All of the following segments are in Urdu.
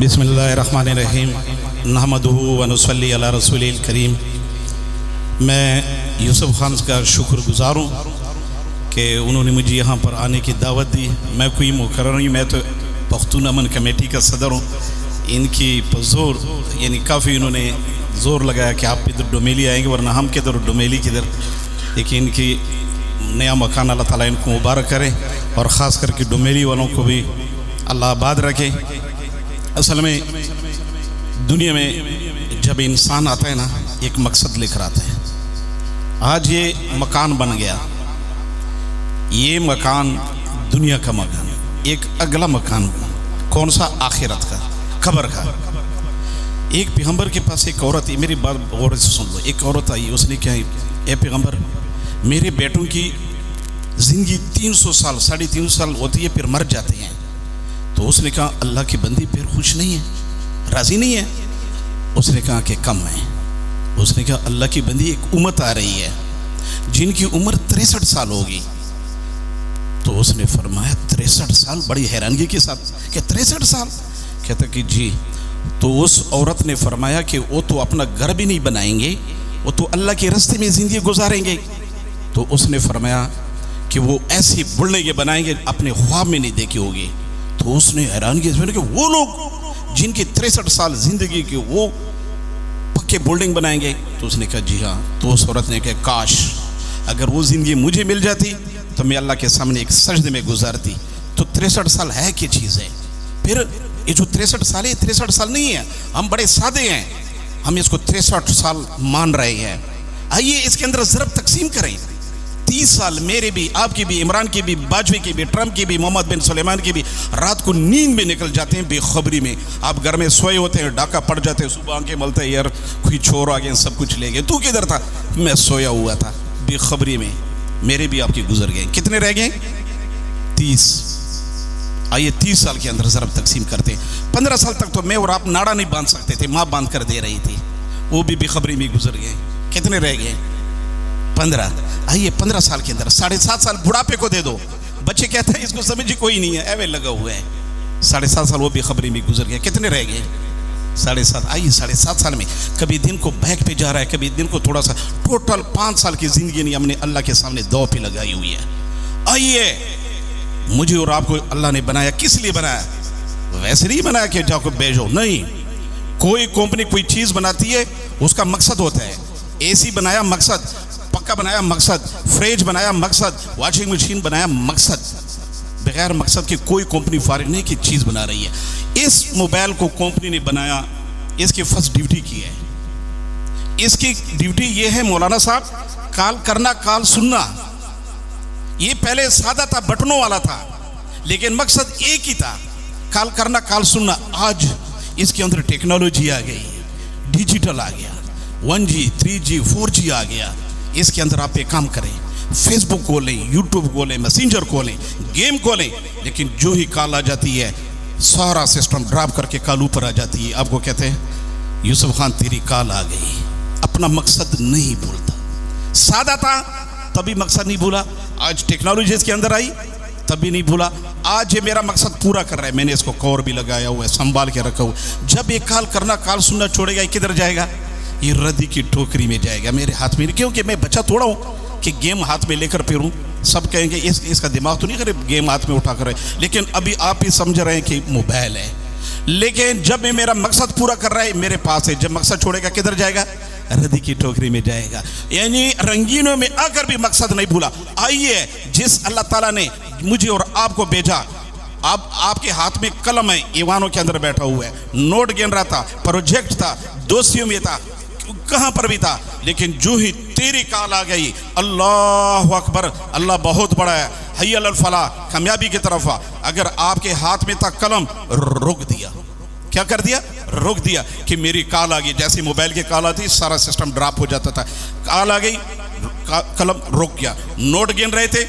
بسم اللہ الرحمن الرحیم نحمدہ و نصلی علی رسول الکریم۔ میں یوسف خان کا شکر گزار ہوں کہ انہوں نے مجھے یہاں پر آنے کی دعوت دی۔ میں کوئی مقرر نہیں، میں تو پختون امن کمیٹی کا صدر ہوں۔ ان کی زور یعنی کافی انہوں نے زور لگایا کہ آپ ادھر ڈومیلی آئیں گے، ورنہ ہم کدھر ڈومیلی کدھر۔ لیکن ان کی نیا مکان اللہ تعالیٰ ان کو مبارک کرے، اور خاص کر کے ڈومیلی والوں کو بھی اللہ آباد رکھے۔ اصل میں دنیا میں جب انسان آتا ہے نا، ایک مقصد لے کر آتا ہے۔ آج یہ مکان بن گیا، یہ مکان دنیا کا مکان، ایک اگلا مکان کون سا؟ آخرت کا، قبر کا۔ ایک پیغمبر کے پاس ایک عورت، میری بات غور سے سن لو، ایک عورت آئی، اس نے کہا اے پیغمبر، میرے بیٹوں کی زندگی 300 سال 350 سال ہوتی ہے، پھر مر جاتے ہیں۔ تو اس نے کہا اللہ کی بندی پھر خوش نہیں ہے، راضی نہیں ہے؟ اس نے کہا کہ کم ہے۔ اس نے کہا اللہ کی بندی، ایک امت آ رہی ہے جن کی عمر 63 سال ہوگی۔ تو اس نے فرمایا 63 سال، بڑی حیرانگی کے ساتھ کہ 63 سال؟ کہتا کہ جی۔ تو اس عورت نے فرمایا کہ وہ تو اپنا گھر بھی نہیں بنائیں گے، وہ تو اللہ کے راستے میں زندگی گزاریں گے۔ تو اس نے فرمایا کہ وہ ایسی بلڈنگیں بنائیں گے اپنے خواب میں نہیں دیکھی ہوگی۔ تو اس نے حیرانگی سے کہ وہ لوگ جن کی 63 سال زندگی کے وہ پکے بلڈنگ بنائیں گے؟ تو اس نے کہا جی ہاں۔ تو اس عورت نے کہا کاش اگر وہ زندگی مجھے مل جاتی تو میں اللہ کے سامنے ایک سجدے میں گزارتی۔ تو 63 سال ہے کیا چیز ہے؟ پھر یہ جو 63 سال ہے، 63 سال نہیں ہے، ہم بڑے سادے ہیں، ہم اس کو 63 سال مان رہے ہیں۔ آئیے اس کے اندر ضرب تقسیم کریں۔ 30 سال میرے بھی، آپ کی بھی، عمران کی بھی، باجوی کی بھی، ٹرمپ کی بھی، محمد بن سلیمان کی بھی رات کو نیند میں نکل جاتے ہیں بے خبری میں۔ آپ گھر میں سوئے ہوتے ہیں، ڈاکہ پڑ جاتے ہیں، صبح آنکھیں ملتے ہیں، یار کوئی چور آ گئے، سب کچھ لے گئے، تو کدھر تھا؟ میں سویا ہوا تھا بے خبری میں۔ میرے بھی آپ کے گزر گئے، کتنے رہ گئے؟ 30۔ آئیے 30 سال کے اندر ضرب تقسیم کرتے ہیں۔ 15 سال تک تو میں اور آپ ناڑا نہیں باندھ سکتے تھے، ماں باندھ کر دے رہی تھی، وہ بھی بے خبری میں گزر گئے۔ کتنے رہ گئے؟ 15۔ آئیے 15 سال کے اندر 7.5 سال بڑھاپے کو دے دو۔ بچے کہتے ہیں اس کو سمجھ کوئی نہیں ہے، ایوے لگا ہوا ہے۔ 7.5 سال وہ بے خبری میں گزر گئے، کتنے رہ گئے؟ 7.5۔ آئیے 7.5 سال میں کبھی دن کو بیک پہ جا رہا ہے، کبھی دن کو تھوڑا سا، ٹوٹل 5 سال کی زندگی نہیں ہم نے اللہ کے سامنے دو پہ لگائی ہوئی ہے۔ آئیے مجھے اور آپ کو اللہ نے بنایا کس لیے بنایا؟ ویسے نہیں بنایا کہ جا کو بیچو، نہیں۔ کوئی کمپنی کوئی چیز بناتی ہے اس کا مقصد ہوتا ہے۔ اے سی بنایا مقصد، پکا بنایا مقصد، فریج بنایا مقصد، واشنگ مشین بنایا مقصد۔ بغیر مقصد کی کوئی کمپنی فارغ نہیں کہ چیز بنا رہی ہے۔ اس موبائل کو کمپنی نے بنایا، اس کی فرسٹ ڈیوٹی کی ہے۔ اس کی ڈیوٹی یہ ہے مولانا صاحب، کال کرنا کال سننا۔ یہ پہلے سادہ تھا، بٹنوں والا تھا، لیکن مقصد ایک ہی تھا، کال کرنا کال سننا۔ آج اس کے اندر ٹیکنالوجی آ گئی، ڈیجیٹل آ گیا، 1G 3G 4G آ گیا۔ اس کے اندر آپ ایک کام کریں، فیس بک کھولیں، یوٹیوب کھولیں، میسنجر کھولیں، گیم کھولیں، لیکن جو ہی کال آ جاتی ہے سارا سسٹم ڈراپ کر کے کال اوپر آ جاتی ہے۔ آپ کو کہتے ہیں یوسف خان تیری کال آ گئی۔ اپنا مقصد نہیں بھولتا۔ سادہ تھا تبھی مقصد نہیں بھولا، آج ٹیکنالوجی اس کے اندر آئی تبھی نہیں بھولا۔ آج یہ میرا مقصد پورا کر رہا ہے، میں نے اس کو کور بھی لگایا ہوا ہے، سنبھال کے رکھا ہوا۔ جب ایک کال کرنا کال سننا چھوڑے گا، یہ کدھر جائے گا؟ یہ ردی کی ٹوکری میں جائے گا، میرے ہاتھ میں نہیں، کیونکہ میں بچہ تھوڑا ہوں کہ گیم ہاتھ میں لے کر پھروں۔ سب کہیں گے اس کا دماغ تو نہیں کرے گیم ہاتھ میں اٹھا کر ہے، لیکن ابھی آپ ہی سمجھ رہے ہیں کہ موبائل ہے۔ لیکن جب میں میرا مقصد پورا کر رہا ہے میرے پاس ہے، جب مقصد چھوڑے گا کدھر جائے گا؟ ردی کی ٹوکری میں جائے گا۔ یعنی رنگینوں میں آ کر بھی مقصد نہیں بھولا۔ آئیے جس اللہ تعالیٰ نے مجھے اور آپ کو بھیجا، آپ کے ہاتھ میں قلم ہے، ایوانوں کے اندر بیٹھا ہوا ہے، نوٹ گن رہا تھا، پروجیکٹ تھا، دوستیوں میں تھا، کہاں پر بھی تھا، لیکن جو ہی تیری کال آ گئی، اللہ اکبر، اللہ بہت بڑا ہے، حی علی الفلاح، کامیابی کی طرف آ۔ اگر آپ کے ہاتھ میں تھا قلم، رک دیا۔ کیا کر دیا؟ روک دیا کہ میری کال آ گئی۔ جیسے موبائل کی کال آتی سارا سسٹم ڈراپ ہو جاتا تھا، کال آ گئی، قلم رک گیا، نوٹ گن رہے تھے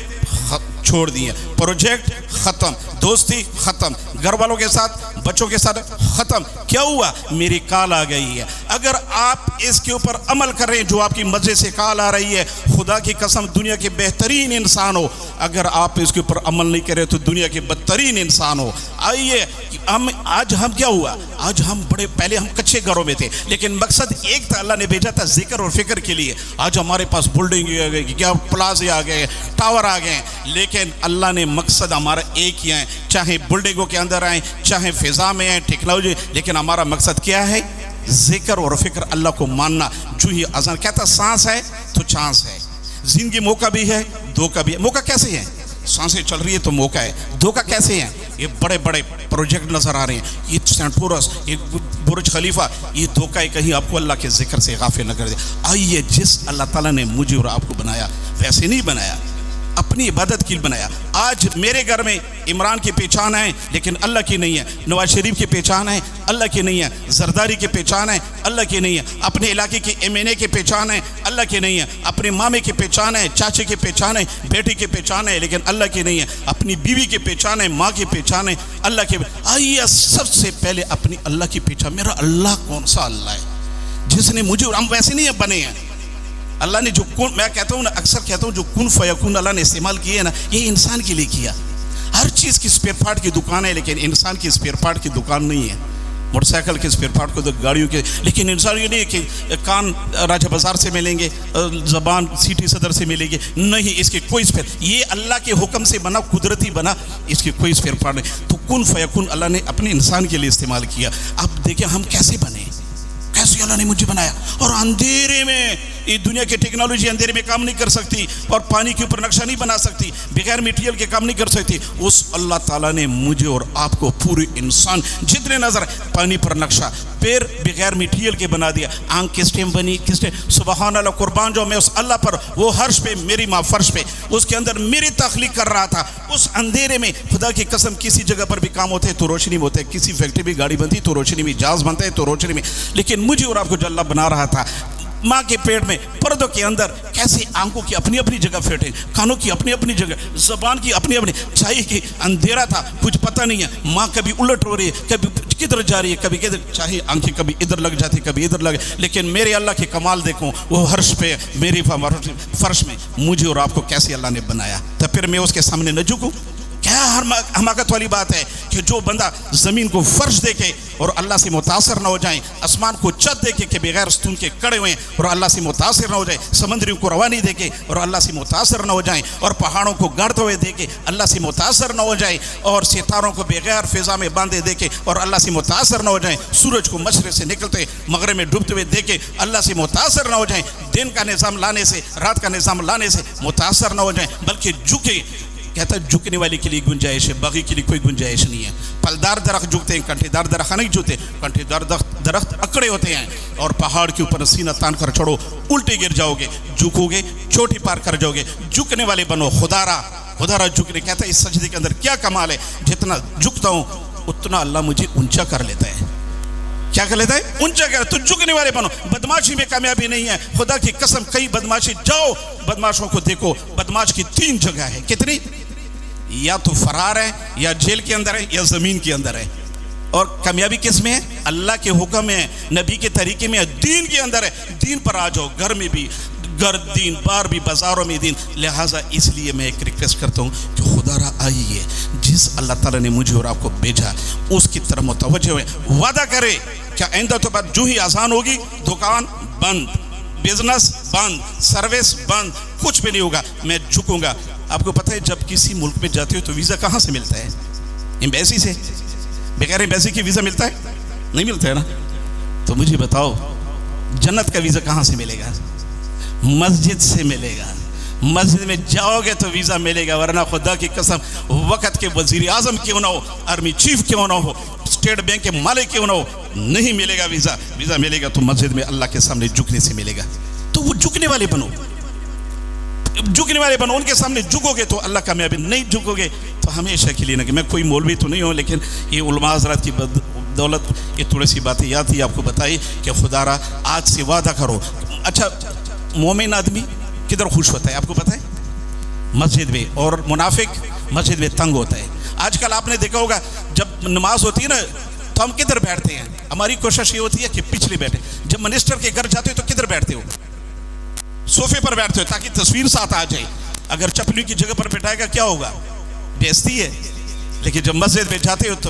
چھوڑ دیے، پروجیکٹ ختم، دوستی ختم، گھر والوں کے ساتھ، بچوں کے ساتھ ختم۔ کیا ہوا؟ میری کال آ گئی ہے۔ اگر آپ اس کے اوپر عمل کر رہے ہیں، جو آپ کی مرضی سے کال آ رہی ہے، خدا کی قسم دنیا کے بہترین انسان ہو، اگر آپ اس کے اوپر عمل نہیں کر رہے تو دنیا کے بدترین انسان ہو۔ آئیے آج ہم کیا ہوا؟ آج ہم پہلے ہم کچے گھروں میں تھے، لیکن مقصد ایک تھا، اللہ نے بھیجا تھا ذکر اور فکر کے لیے۔ آج ہمارے پاس بلڈنگ آ گئی، کیا پلازے آ گئے، ٹاور آ گئے، لیکن اللہ نے مقصد ہمارا ایک ہی ہے، چاہے بلڈنگوں کے اندر آئیں، چاہے فضا میں آئیں، ٹیکنالوجی، لیکن ہمارا مقصد کیا ہے؟ ذکر اور فکر، اللہ کو ماننا۔ جو ہی اذان کہتا سانس ہے تو چانس ہے، زندگی موقع بھی ہے، دھوکہ بھی ہے۔ موقع کیسے ہے؟ سانسیں چل رہی ہے تو موقع ہے۔ دھوکہ کیسے ہیں؟ یہ بڑے بڑے پروجیکٹ نظر آ رہے ہیں، یہ سینٹ پورس، یہ برج خلیفہ، یہ دھوکہ ہے، کہیں آپ کو اللہ کے ذکر سے غافل نہ کر دے۔ آئیے، جس اللہ تعالیٰ نے مجھے اور آپ کو بنایا ویسے نہیں بنایا، اپنی عبادت کے لیے بنایا۔ آج میرے گھر میں عمران کی پہچان ہے لیکن اللہ کی نہیں ہے، نواز شریف کی پہچان ہے اللہ کی نہیں ہے، زرداری کی پہچان ہے اللہ کی نہیں ہے، اپنے علاقے کی MNA کی پہچان ہے اللہ کی نہیں ہے، اپنے مامے کی پہچان ہے، چاچے کی پہچان ہے، بیٹی کی پہچان ہے، لیکن اللہ کی نہیں ہے، اپنی بیوی کی پہچان ہے، ماں کی پہچان ہے اللہ کی۔ آئیے سب سے پہلے اپنی اللہ کی پہچان، میرا اللہ کون سا اللہ ہے جس نے مجھے، اور ہم ویسے نہیں بنے ہیں۔ اللہ نے جو کن، میں کہتا ہوں نا، اکثر کہتا ہوں، جو کن فیکون اللہ نے استعمال کیے ہے نا، یہ انسان کے لیے کیا۔ ہر چیز کی اسپیئر پارٹ کی دکان ہے، لیکن انسان کی اسپیئر پارٹ کی دکان نہیں ہے۔ موٹر سائیکل کے اسپیئر پارٹ کو، گاڑیوں کے، لیکن انسان یہ نہیں کہ کان راجہ بازار سے ملیں گے، زبان سٹی صدر سے ملے گی، نہیں، اس کے کوئی اسپیئر، یہ اللہ کے حکم سے بنا، قدرتی بنا، اس کی کوئی اسپیئر پارٹ نہیں۔ تو کن فیکون اللہ نے اپنے انسان کے لیے استعمال کیا۔ اب دیکھیں ہم کیسے بنے، کیسے اللہ نے مجھے بنایا، اور اندھیرے میں، یہ دنیا کی ٹیکنالوجی اندھیرے میں کام نہیں کر سکتی، اور پانی کے اوپر نقشہ نہیں بنا سکتی، بغیر میٹیریل کے کام نہیں کر سکتی۔ اس اللہ تعالیٰ نے مجھے اور آپ کو، پورے انسان جتنے نظر، پانی پر نقشہ، پیر بغیر میٹیریل کے بنا دیا، آنکھ کس ٹائم بنی، کس ٹائم، سبحان اللہ، قربان جو میں اس اللہ پر، وہ عرش پہ، میری ماں فرش پہ، اس کے اندر میری تخلیق کر رہا تھا۔ اس اندھیرے میں، خدا کی قسم، کسی جگہ پر بھی کام ہوتے تو روشنی میں ہوتے، کسی فیکٹری بھی گاڑی بنتی تو روشنی میں، جہاز بنتا ہے تو روشنی میں، لیکن مجھے اور آپ کو جو اللہ بنا رہا تھا، ماں کے پیٹ میں، پردوں کے اندر، کیسے آنکھوں کی اپنی اپنی جگہ فٹ ہے، کانوں کی اپنی اپنی جگہ، زبان کی اپنی اپنی، چاہیے کہ اندھیرا تھا، کچھ پتہ نہیں ہے، ماں کبھی الٹ ہو رہی ہے، کبھی کدھر جا رہی ہے، کبھی کدھر، چاہے آنکھیں کبھی ادھر لگ جاتی، کبھی ادھر لگ، لیکن میرے اللہ کے کمال دیکھو، وہ عرش پہ، میری فرش میں، مجھے اور آپ کو کیسے اللہ نے بنایا، تو پھر میں اس کے سامنے نہ جھکوں؟ کیا حماقت والی بات ہے کہ جو بندہ زمین کو فرش دیکھے اور اللہ سے متاثر نہ ہو جائیں، آسمان کو چھت دیکھے کہ بغیر ستون کے کڑے ہوئے اور اللہ سے متاثر نہ ہو جائیں، سمندریوں کو روانی دیکھے اور اللہ سے متاثر نہ ہو جائیں، اور پہاڑوں کو گڑتے ہوئے دیکھے اللہ سے متاثر نہ ہو جائیں، اور ستاروں کو بغیر فضا میں باندھے دیکھے اور اللہ سے متاثر نہ ہو جائیں، سورج کو مشرق سے نکلتے مغرب میں ڈوبتے ہوئے دیکھے اللہ سے متاثر نہ ہو جائیں، دن کا نظام لانے سے، رات کا نظام لانے سے متاثر نہ ہو جائیں، بلکہ جھکے۔ کہتا ہے جھکنے والے کے لیے گنجائش ہے، باغی کے لیے کوئی گنجائش نہیں ہے۔ پھلدار درخت جھکتے ہیں، کانٹے دار درخت نہیں جھکتے، کانٹے دار درخت اکڑے ہوتے ہیں، اور پہاڑ کے اوپر سینہ تان کر چڑھو، الٹے گر جاؤ گے، جھکو گے چوٹی پار کر جاؤ گے۔ جھکنے والے بنو، خدارا جھکنے۔ کہتا ہے اس سجدے کے اندر کیا کمال ہے، جتنا جھکتا ہوں اتنا اللہ مجھے اونچا کر لیتا ہے۔ کیا کر لیتا ہے؟ اونچا کر۔ تو جھکنے والے بنو۔ بدماشی میں کامیابی نہیں ہے، خدا کی قسم، کئی بدماشی، جاؤ بدماشوں کو دیکھو، بدماش کی 3 جگہ ہے، کتنی؟ یا تو فرار ہے، یا جیل کے اندر ہے، یا زمین کے اندر ہے۔ اور کامیابی کس میں ہے؟ اللہ کے حکم میں، نبی کے طریقے میں، دین کے اندر ہے۔ دین پر آ جاؤ، گھر میں بھی گھر دین، بار بھی بازاروں میں دین۔ لہٰذا اس لیے میں ایک ریکویسٹ کرتا ہوں کہ خدا را آئیے، جس اللہ تعالیٰ نے مجھے اور آپ کو بھیجا اس کی طرف متوجہ ہوئے، وعدہ کرے کہ آئندہ تو بعد جو ہی آسان ہوگی، دکان بند، بزنس بند، سروس بند، کچھ بھی نہیں ہوگا، میں جھکوں گا۔ آپ کو پتہ ہے جب کسی ملک میں جاتے ہو تو ویزا کہاں سے ملتا ہے؟ ایمبیسی سے۔ بغیر ایمبیسی کی ویزا ملتا ہے؟ نہیں ملتا ہے نا۔ تو مجھے بتاؤ جنت کا ویزا کہاں سے ملے گا؟ مسجد سے ملے گا۔ مسجد میں جاؤ گے تو ویزا ملے گا، ورنہ خدا کی قسم وقت کے وزیر اعظم کیوں نہ ہو، آرمی چیف کیوں نہ ہو، اسٹیٹ بینک کے مالک کیوں نہ ہو، نہیں ملے گا ویزا۔ ویزا ملے گا تو مسجد میں اللہ کے سامنے جھکنے سے ملے گا۔ تو وہ جھکنے والے بنو، جھکنے والے بنو، ان کے سامنے جھکو گے تو اللہ کامیابی، نہیں جھکو گے تو ہمیشہ کے لیے نہ۔ کہ میں کوئی مولوی تو نہیں ہوں، لیکن یہ علماء حضرات کی بدولت یہ تھوڑی سی باتیں یاد تھی، آپ کو بتائی کہ خدا را آج سے وعدہ کرو۔ اچھا، مومن آدمی کدھر خوش ہوتا ہے آپ کو پتہ ہے؟ مسجد میں، اور منافق مسجد میں تنگ ہوتا ہے۔ آج کل آپ نے دیکھا ہوگا جب نماز ہوتی ہے نا تو ہم کدھر بیٹھتے ہیں؟ ہماری کوشش یہ ہوتی ہے کہ پچھلے بیٹھے۔ جب منسٹر کے گھر جاتے ہو تو کدھر بیٹھتے ہو؟ صوفے پر بیٹھتے ہو تاکہ تصویر ساتھ آ جائے۔ اگر چپلی کی جگہ پر بیٹھائے گا کیا ہوگا؟ بے عزتی ہے۔ لیکن جب مسجد میں جاتے ہو تو